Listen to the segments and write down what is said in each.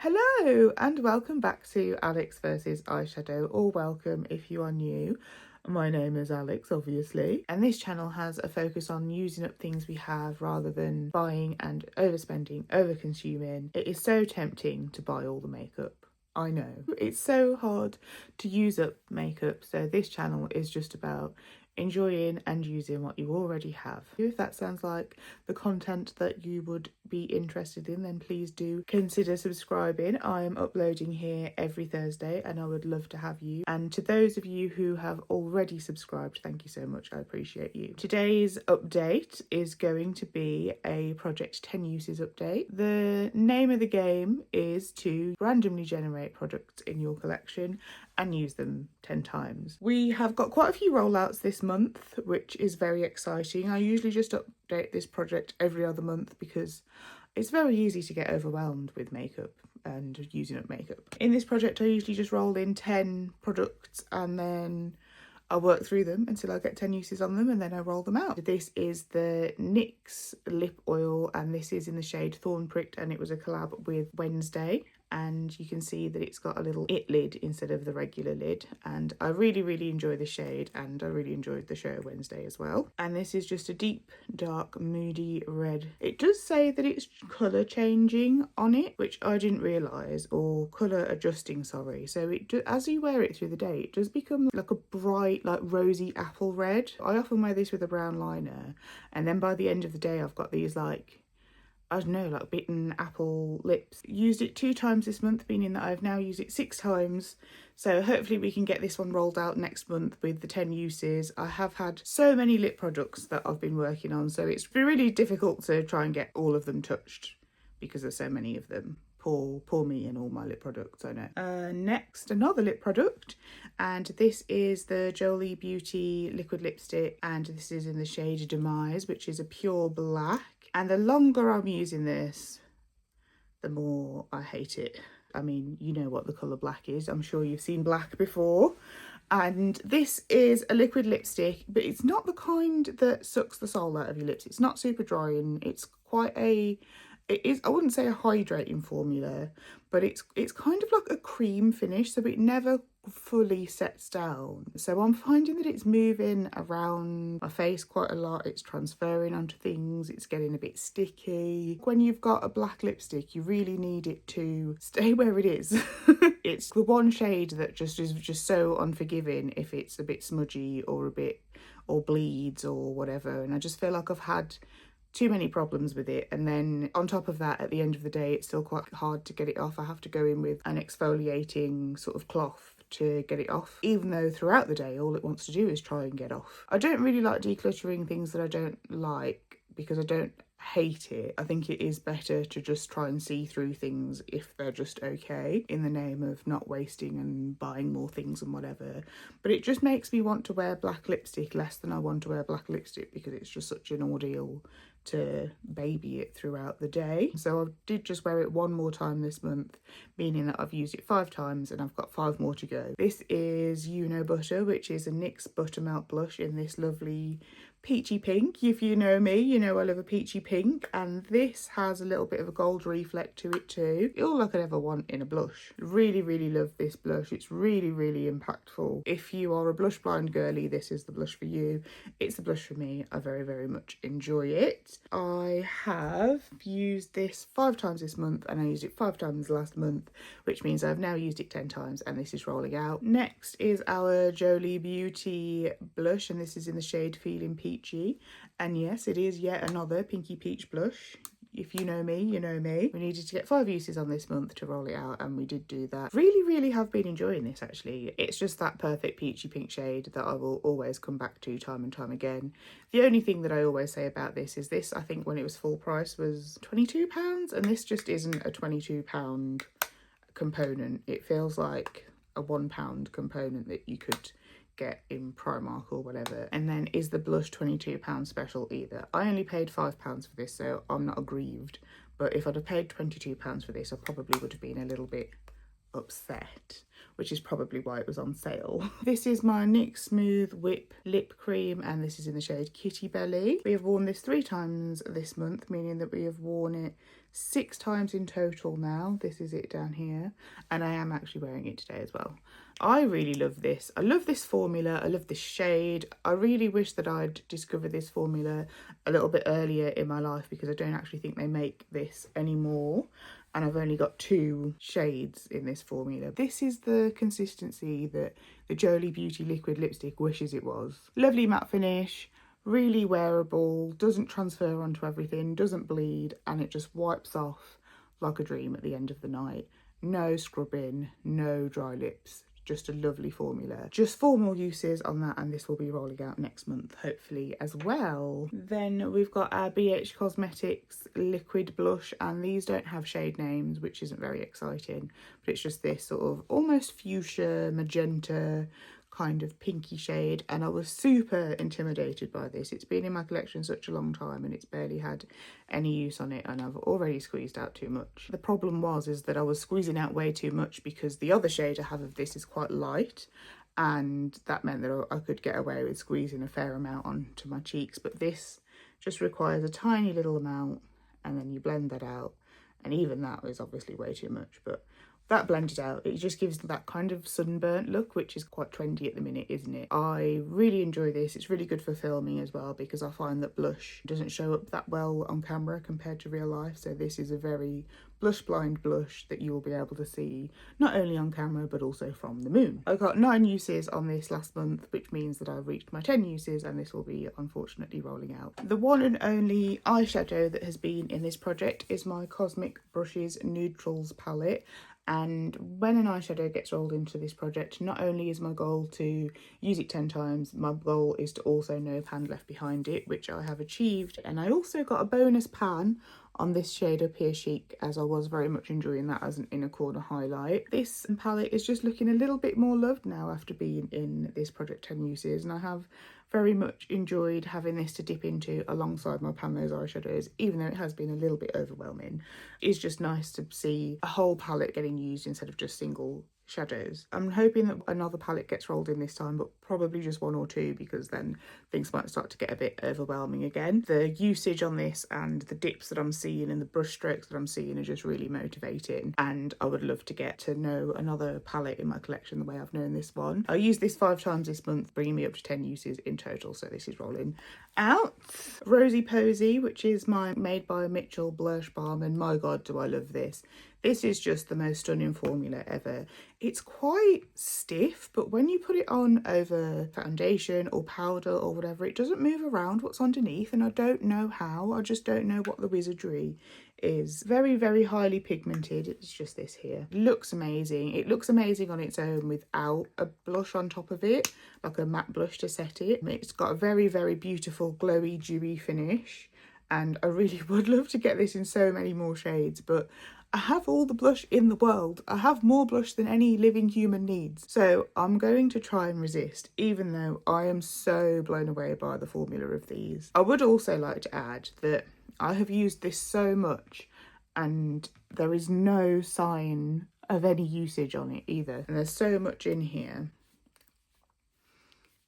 Hello and welcome back to Alex versus Eyeshadow, or welcome if you are new. My name is Alex, obviously, and this channel has a focus on using up things we have rather than buying and overspending, over-consuming. It is so tempting to buy all the makeup. I know. It's so hard to use up makeup, so this channel is just about enjoying and using what you already have. If that sounds like the content that you would be interested in, then please do consider subscribing. I am uploading here every Thursday and I would love to have you. And to those of you who have already subscribed, thank you so much. I appreciate you. Today's update is going to be a Project 10 Uses update. The name of the game is to randomly generate products in your collection and use them 10 times. We have got quite a few rollouts this month, which is very exciting. I usually just update this project every other month because it's very easy to get overwhelmed with makeup and using up makeup. In this project, I usually just roll in 10 products and then I work through them until I get 10 uses on them and then I roll them out. This is the NYX lip oil and this is in the shade Thorn Pricked and it was a collab with Wednesday. And you can see that it's got a little it lid instead of the regular lid, and I really enjoy the shade, and I really enjoyed the show Wednesday as well. And this is just a deep dark moody red. It does say that it's colour changing on it, which I didn't realise, or colour adjusting, sorry. So as you wear it through the day, it does become like a bright, like rosy apple red. I often wear this with a brown liner, and then by the end of the day I've got these like, I don't know, like bitten apple lips. Used it 2 times this month, meaning that I've now used it 6 times. So hopefully we can get this one rolled out next month with the 10 uses. I have had so many lip products that I've been working on, so it's really difficult to try and get all of them touched because there's so many of them. Poor me and all my lip products, I know. Next, another lip product, and this is the Jolie Beauty liquid lipstick, and this is in the shade Demise, which is a pure black. And the longer I'm using this, the more I hate it. I mean, you know what the colour black is. I'm sure you've seen black before. And this is a liquid lipstick, but it's not the kind that sucks the soul out of your lips. It's not super dry and it's quite a... It is, I wouldn't say a hydrating formula, but it's kind of like a cream finish, so it never fully sets down. So I'm finding that it's moving around my face quite a lot. It's transferring onto things. It's getting a bit sticky. When you've got a black lipstick, you really need it to stay where it is. It's the one shade that is just so unforgiving if it's a bit smudgy or bleeds or whatever. And I just feel like I've had too many problems with it, and then on top of that, at the end of the day, it's still quite hard to get it off. I have to go in with an exfoliating sort of cloth to get it off, even though throughout the day all it wants to do is try and get off. I don't really like decluttering things that I don't like because I don't hate it. I think it is better to just try and see through things if they're just okay, in the name of not wasting and buying more things and whatever. But it just makes me want to wear black lipstick less than I want to wear black lipstick because it's just such an ordeal to baby it throughout the day. So I did just wear it 1 more time this month, meaning that I've used it 5 times and I've got 5 more to go. This is You Know Butter, which is a NYX Buttermelt blush in this lovely peachy pink. If you know me, you know I love a peachy pink, and this has a little bit of a gold reflect to it too. All I could ever want in a blush. Really love this blush. It's really impactful. If you are a blush blind girly, this is the blush for you. It's the blush for me. I very much enjoy it. I have used this 5 times this month and I used it 5 times last month, which means I've now used it 10 times and this is rolling out. Next is our Jolie Beauty blush, and this is in the shade Feeling Peachy, and yes, it is yet another pinky peach blush. If you know me, you know me. We needed to get 5 uses on this month to roll it out, and we did do that. Really have been enjoying this actually. It's just that perfect peachy pink shade that I will always come back to time and time again. The only thing that I always say about this is this, I think when it was full price, was £22, and this just isn't a £22 component. It feels like a £1 component that you could get in Primark or whatever. And then is the blush £22 special either? I only paid £5 for this, so I'm not aggrieved, but if I'd have paid £22 for this, I probably would have been a little bit upset, which is probably why it was on sale. This is my NYX Smooth Whip Lip Cream, and this is in the shade Kitty Belly. We have worn this 3 times this month, meaning that we have worn it 6 times in total now. This is it down here, and I am actually wearing it today as well. I really love this. I love this formula. I love this shade. I really wish that I'd discovered this formula a little bit earlier in my life, because I don't actually think they make this anymore. And I've only got 2 shades in this formula. This is the consistency that the Jolie Beauty liquid lipstick wishes it was. Lovely matte finish, really wearable, doesn't transfer onto everything, doesn't bleed, and it just wipes off like a dream at the end of the night. No scrubbing, no dry lips. Just a lovely formula. Just 4 more uses on that, and this will be rolling out next month, hopefully, as well. Then we've got our BH Cosmetics liquid blush, and these don't have shade names, which isn't very exciting, but it's just this sort of almost fuchsia, magenta, kind of pinky shade, and I was super intimidated by this. It's been in my collection such a long time and it's barely had any use on it, and I've already squeezed out too much. The problem is that I was squeezing out way too much, because the other shade I have of this is quite light, and that meant that I could get away with squeezing a fair amount onto my cheeks, but this just requires a tiny little amount, and then you blend that out, and even that is obviously way too much, but that blended out, it just gives that kind of sunburnt look, which is quite trendy at the minute, isn't it? I really enjoy this. It's really good for filming as well, because I find that blush doesn't show up that well on camera compared to real life. So this is a very blush blind blush that you will be able to see not only on camera but also from the moon. I got 9 uses on this last month, which means that I've reached my 10 uses, and this will be unfortunately rolling out. The one and only eyeshadow that has been in this project is my Cosmic Brushes Neutrals palette. And when an eyeshadow gets rolled into this project, not only is my goal to use it 10 times, my goal is to also no pan left behind it, which I have achieved. And I also got a bonus pan on this shade up here, Chic, as I was very much enjoying that as an inner corner highlight. This palette is just looking a little bit more loved now after being in this project 10 uses, and I have very much enjoyed having this to dip into alongside my Pan Those eyeshadows, even though it has been a little bit overwhelming. It's just nice to see a whole palette getting used instead of just single shadows. I'm hoping that another palette gets rolled in this time, but probably just 1 or 2, because then things might start to get a bit overwhelming again. The usage on this and the dips that I'm seeing and the brush strokes that I'm seeing are just really motivating, and I would love to get to know another palette in my collection the way I've known this one. I used this 5 times this month, bringing me up to 10 uses in total, so this is rolling out. Rosy Posy, which is my Made by Mitchell blush balm, and my god do I love this. This is just the most stunning formula ever. It's quite stiff, but when you put it on over foundation or powder or whatever, it doesn't move around what's underneath, and I don't know how. I just don't know what the wizardry is. Very, very highly pigmented. It's just this here. It looks amazing. It looks amazing on its own without a blush on top of it, like a matte blush to set it. It's got a very, very beautiful glowy, dewy finish, and I really would love to get this in so many more shades, but I have all the blush in the world. I have more blush than any living human needs. So I'm going to try and resist, even though I am so blown away by the formula of these. I would also like to add that I have used this so much and there is no sign of any usage on it either. And there's so much in here.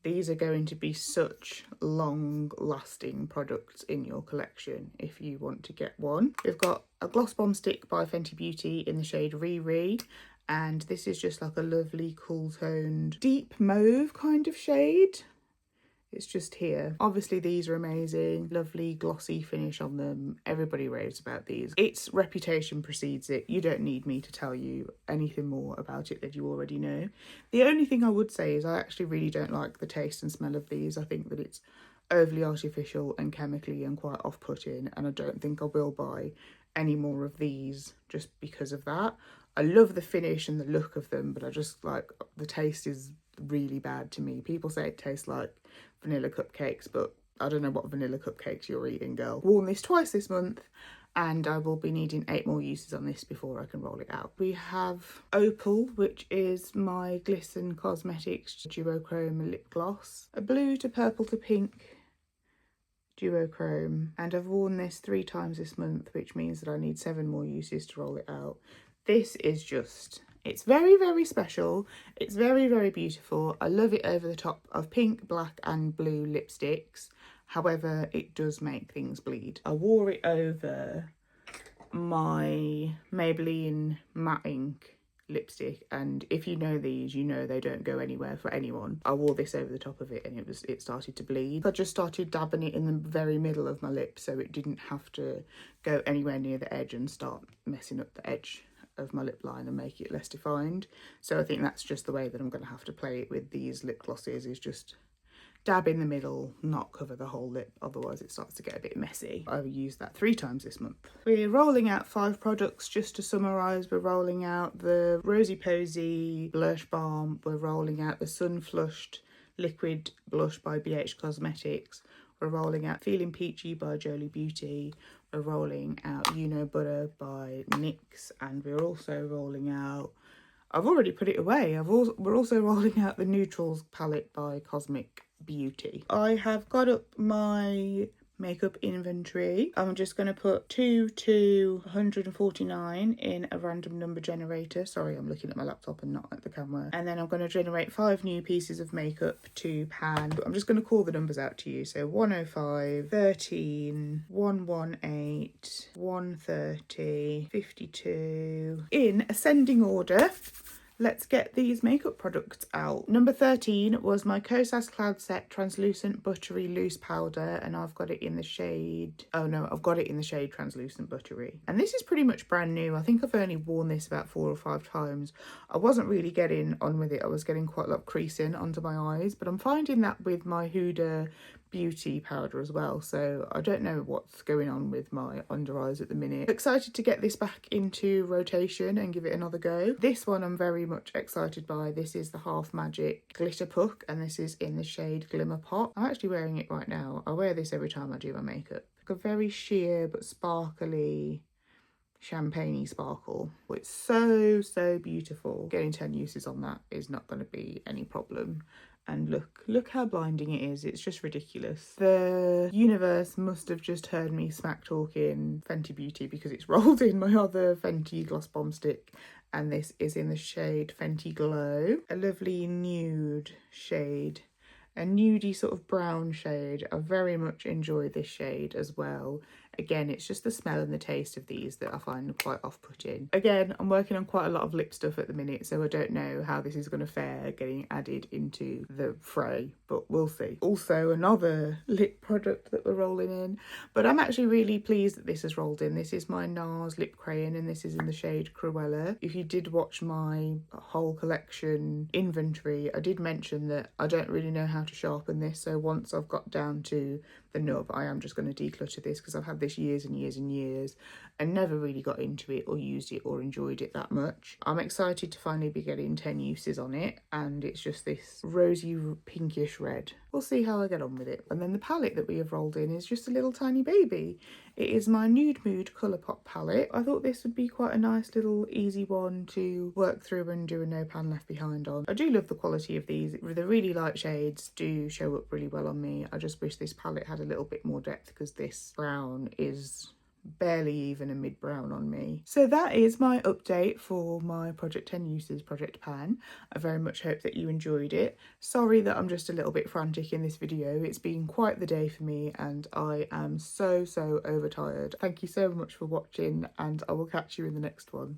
These are going to be such long-lasting products in your collection if you want to get one. We've got a Gloss Bomb Stick by Fenty Beauty in the shade Riri, and this is just like a lovely cool-toned deep mauve kind of shade. It's just here. Obviously these are amazing, lovely glossy finish on them. Everybody raves about these. Its reputation precedes it. You don't need me to tell you anything more about it that you already know. The only thing I would say is I actually really don't like the taste and smell of these. I think that it's overly artificial and chemically and quite off-putting, and I don't think I will buy any more of these just because of that. I love the finish and the look of them, but I just like the taste is really bad to me. People say it tastes like vanilla cupcakes, but I don't know what vanilla cupcakes you're eating, girl. Worn this twice this month, and I will be needing 8 more uses on this before I can roll it out. We have Opal, which is my Glisten Cosmetics Duochrome lip gloss, a blue to purple to pink duochrome, and I've worn this 3 times this month, which means that I need 7 more uses to roll it out. This is just, it's very, very special. It's very, very beautiful. I love it over the top of pink, black and blue lipsticks. However, it does make things bleed. I wore it over my Maybelline Matte Ink lipstick, and if you know these, you know they don't go anywhere for anyone. I wore this over the top of it and it started to bleed. I just started dabbing it in the very middle of my lip so it didn't have to go anywhere near the edge and start messing up the edge of my lip line and make it less defined. So I think that's just the way that I'm going to have to play it with these lip glosses, is just dab in the middle, not cover the whole lip, otherwise it starts to get a bit messy. I've used that 3 times this month. We're rolling out 5 products just to summarise. We're rolling out the Rosy Posy Blush Balm, we're rolling out the Sun Flushed Liquid Blush by BH Cosmetics, we're rolling out Feeling Peachy by Jolie Beauty, we're rolling out You Know Butter by NYX, and we're also rolling out, I've already put it away, we're also rolling out the Neutrals palette by Cosmic Beauty. I have got up my makeup inventory. I'm just going to put 2 to 149 in a random number generator. Sorry, I'm looking at my laptop and not at the camera. And then I'm going to generate 5 new pieces of makeup to pan. I'm just going to call the numbers out to you. So 105, 13, 118, 130, 52, in ascending order. Let's get these makeup products out. Number 13 was my Kosas Cloud Set Translucent Buttery Loose Powder, and I've got it in the shade, oh no, I've got it in the shade Translucent Buttery. And this is pretty much brand new. I think I've only worn this about 4 or 5 times. I wasn't really getting on with it. I was getting quite a lot of creasing under my eyes, but I'm finding that with my Huda Beauty powder as well, so I don't know what's going on with my under eyes at the minute. Excited to get this back into rotation and give it another go. This one I'm very much excited by. This is the Half Magic Glitter Puck, and this is in the shade Glimmer Pop. I'm actually wearing it right now. I wear this every time I do my makeup. Like a very sheer but sparkly champagne-y sparkle. It's so beautiful. Getting 10 uses on that is not going to be any problem. And look how blinding it is. It's just ridiculous. The universe must have just heard me smack talking Fenty Beauty because it's rolled in my other Fenty Gloss Bomb Stick, and this is in the shade Fenty Glow. A lovely nude shade, a nudie sort of brown shade. I very much enjoy this shade as well. Again, it's just the smell and the taste of these that I find quite off-putting. Again, I'm working on quite a lot of lip stuff at the minute, so I don't know how this is going to fare getting added into the fray, but we'll see. Also, another lip product that we're rolling in, but I'm actually really pleased that this has rolled in. This is my NARS lip crayon, and this is in the shade Cruella. If you did watch my whole collection inventory, I did mention that I don't really know how to sharpen this, so once I've got down to the nub, I am just going to declutter this because I've had this years and years and years and never really got into it or used it or enjoyed it that much. I'm excited to finally be getting 10 uses on it, and it's just this rosy pinkish red. We'll see how I get on with it. And then the palette that we have rolled in is just a little tiny baby. It is my Nude Mood Colourpop palette. I thought this would be quite a nice little easy one to work through and do a no pan left behind on. I do love the quality of these. The really light shades do show up really well on me. I just wish this palette had a little bit more depth because this brown is barely even a mid brown on me. So that is my update for my Project 10 Uses Project Pan. I very much hope that you enjoyed it. Sorry that I'm just a little bit frantic in this video. It's been quite the day for me and I am so overtired. Thank you so much for watching, and I will catch you in the next one.